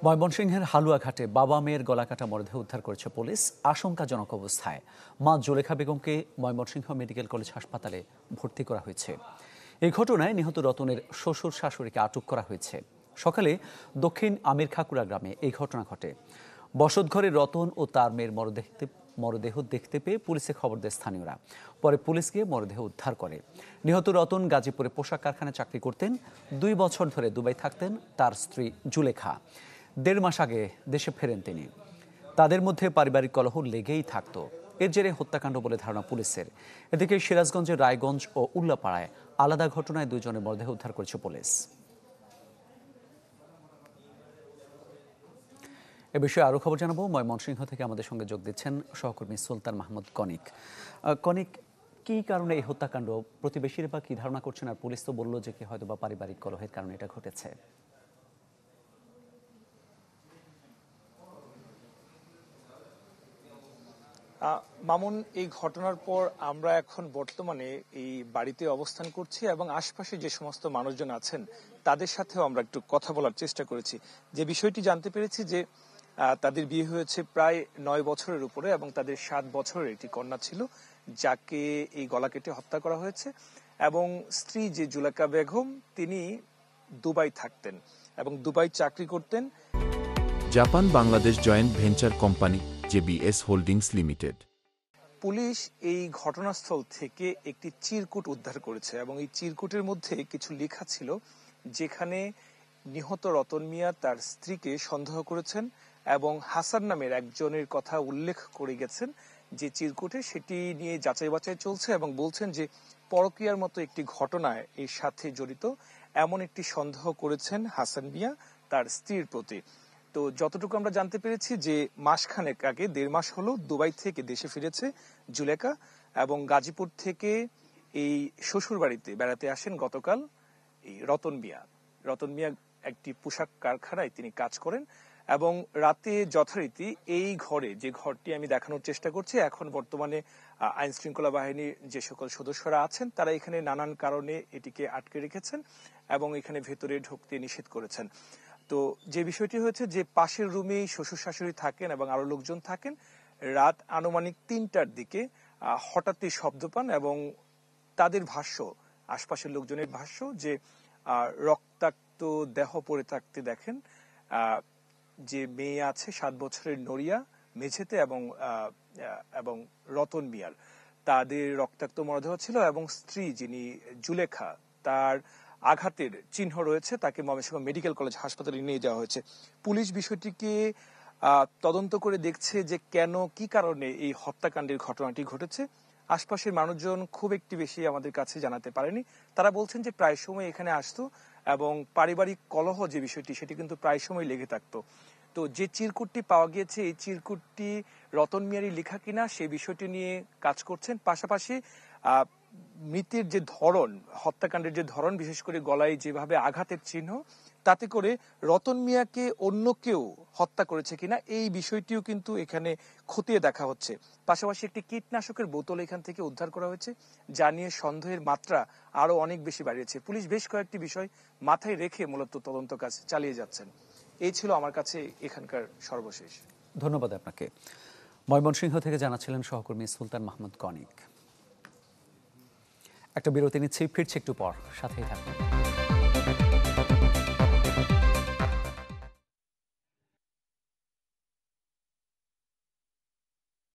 ময়মনসিংহের হালুয়াঘাটে বাবা মেয়ের গলাকাটা মরদেহ উদ্ধার করেছে পুলিশ আশঙ্কাজনক অবস্থায়। মা জুলেখা বেগমকে ময়মনসিংহ মেডিকেল কলেজ হাসপাতালে ভর্তি করা হয়েছে। এই ঘটনায় নিহত রতনের শ্বশুর শাশুড়িকে আটক করা হয়েছে। সকালে দক্ষিণ আমিরখাকুড়া গ্রামে এই ঘটনা ঘটে। বসতঘরে রতন ও তার মেয়ের মরদেহ দেখতে পেয়ে পুলিশে খবর দেয় স্থানীয়রা। পরে পুলিশ গিয়ে মরদেহ উদ্ধার করে। নিহত রতন গাজীপুরে পোশাক কারখানায় চাকরি করতেন। 2 বছর ধরে দুবাই থাকতেন তার স্ত্রী জুলেখা। 1.5 মাস আগে দেশে ফেরেন তিনি। তাদের মধ্যে পারিবারিক কলহ লেগেই থাকত। এর জেরে হত্যাকাণ্ড বলে ধারণা পুলিশের। এদিকে সিরাজগঞ্জের রায়গঞ্জ ও উল্লাপাড়ায় আলাদা ঘটনায় 2 জনের মরদেহ উদ্ধার করেছে পুলিশ। এ বিষয়ে আরও খবর জানাবো। ময়মনসিংহ থেকে আমাদের সঙ্গে যোগ দিচ্ছেন সহকর্মী সুলতান মাহমুদ কনিক। কনিক, কি কারণে এই হত্যাকাণ্ড? প্রতিবেশীরা বা কি ধারণা করছেন? আর পুলিশ তো বলল যে কি হয়তো বা পারিবারিক কলহের কারণে এটা ঘটেছে। মামুন, এই ঘটনার পর আমরা এখন বর্তমানে এই বাড়িতে অবস্থান করছি এবং আশপাশে যে সমস্ত মানুষজন আছেন তাদের সাথেও আমরা একটু কথা বলার চেষ্টা করেছি। যে বিষয়টি জানতে পেরেছি যে তাদের বিয়ে হয়েছে প্রায় 9 বছরের উপরে এবং তাদের 7 বছরের একটি কন্যা ছিল, যাকে এই গলা কেটে হত্যা করা হয়েছে। এবং স্ত্রী যে জুলেখা বেগম, তিনি দুবাই থাকতেন এবং দুবাই চাকরি করতেন। Japan Bangladesh joint venture company JBS holdings limited. Police এই ঘটনাস্থল থেকে একটি চিরকুট উদ্ধার করেছে এবং এই চিরকুটের মধ্যে কিছু লেখা ছিল, যেখানে নিহত রতন মিয়া তার স্ত্রীকে সন্দেহ করেছেন এবং হাসান নামের একজনের কথা উল্লেখ করে গেছেন যে চিরকুটে। সেটি নিয়ে যাচাই বাছাই চলছে এবং বলছেন যে পরকীয়ার মতো একটি ঘটনায় এর সাথে জড়িত এমন একটি সন্দেহ করেছেন হাসান মিয়া তার স্ত্রীর প্রতি। তো যতটুকু আমরা জানতে পেরেছি যে মাসখানেক আগে, 1.5 মাস হলো, দুবাই থেকে দেশে ফিরেছে জুলেখা এবং গাজীপুর থেকে এই শ্বশুর বাড়িতে বেড়াতে আসেন গতকাল এই রতন মিয়া। রতন মিয়া একটি পোশাক কারখানায় তিনি কাজ করেন এবং রাতে যথারীতি এই ঘরে, যে ঘরটি আমি দেখানোর চেষ্টা করছি, এখন বর্তমানে আইন শৃঙ্খলা বাহিনীর যে সকল সদস্যরা আছেন তারা এখানে নানান কারণে এটিকে আটকে রেখেছেন এবং এখানে ভেতরে ঢুকতে নিষেধ করেছেন। তো যে বিষয়টি হয়েছে যে পাশের রুমেই শ্বশুর শাশুড়ি থাকেন এবং আরো লোকজন থাকেন। রাত আনুমানিক 3টার দিকে হঠাৎই শব্দ পান এবং তাদের ভাষ্য, আশপাশের লোকজনের ভাষ্য, যে রক্তাক্ত দেহ পড়ে থাকতে দেখেন যে মেয়ে আছে 7 বছরের নড়িয়া মেঝেতে এবং রতন মিয়ার তাদের রক্তাক্ত মরদেহ ছিল এবং স্ত্রী যিনি জুলেখা, তার আঘাতের চিহ্ন রয়েছে। তাকে ময়মনসিংহ মেডিকেল কলেজ হাসপাতালে নিয়ে যাওয়া হয়েছে। পুলিশ বিষয়টিকে তদন্ত করে দেখছে যে কেন, কি কারণে এই হত্যাকাণ্ডের ঘটনাটি ঘটেছে। আশপাশের মানুষজন খুব একটি বেশি আমাদের কাছে জানাতে পারেনি। তারা বলছেন যে প্রায় সময় এখানে আসতো এবং পারিবারিক কলহ যে বিষয়টি, সেটি কিন্তু প্রায় সময় লেগে থাকতো। তো যে চিরকুটটি পাওয়া গিয়েছে, এই চিরকুটটি রতন মিয়ারই লেখা কিনা সেই বিষয়টি নিয়ে কাজ করছেন। পাশাপাশি মৃতের যে ধরন, হত্যাকাণ্ডের যে ধরন, বিশেষ করে গলায় যেভাবে আঘাতের চিহ্ন, তাতে করে রতন মিয়াকে অন্য কেউ হত্যা করেছে কিনা এই বিষয়টিও কিন্তু এখানে খতিয়ে দেখা হচ্ছে। পাশাপাশি একটি কীটনাশকের বোতল এখান থেকে উদ্ধার করা হয়েছে, যা নিয়ে সন্দেহের মাত্রা আরো অনেক বেশি বাড়িয়েছে। পুলিশ বেশ কয়েকটি বিষয় মাথায় রেখে মূলত তদন্ত কাজ চালিয়ে যাচ্ছেন। এই ছিল আমার কাছে এখানকার সর্বশেষ। ধন্যবাদ আপনাকে। ময়মনসিংহ থেকে জানাচ্ছিলেন সহকর্মী সুলতান মাহমুদ কনিক। একটা বিরতি নিচ্ছি, ফিরছি একটু পর, সাথেই থাকবেন।